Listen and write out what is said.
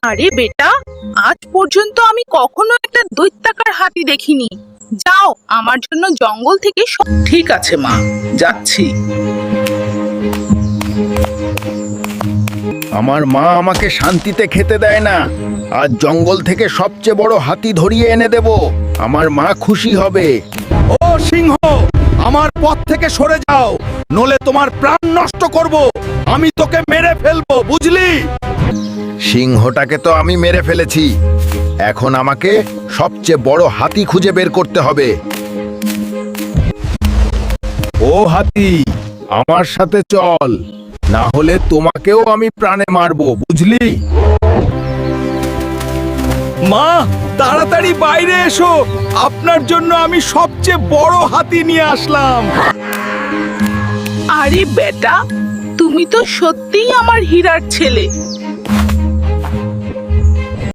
আরে বেটা, আজ পর্যন্ত আমি কখনো একটা দৈত্যাকার হাতি দেখিনি। যাও, আমার জন্য জঙ্গল থেকে ঠিক আছে মা, যাচ্ছি। আমার মা আমাকে শান্তিতে খেতে দেয় না। আজ জঙ্গল থেকে সবচেয়ে বড় হাতি ধরিয়ে এনে দেব। আমার মা খুশি হবে। ও সিংহ, আমার পথ থেকে সরে যাও, নলে তোমার প্রাণ নষ্ট করব। আমি তোকে মেরে ফেলবো, বুঝলি? সিংহটাকে তো আমি মেরে ফেলেছি, এখন আমাকে সবচেয়ে বড় হাতি খুঁজে বের করতে হবে। ও হাতি, আমার সাথে চল, না হলে তোমাকেও আমি প্রাণে মারবো, বুঝলি? মা, তাড়াতাড়ি বাইরে এসো, আপনার জন্য আমি সবচেয়ে বড় হাতি নিয়ে আসলাম। আরে বেটা, তুমি তো সত্যিই আমার হীরার ছেলে।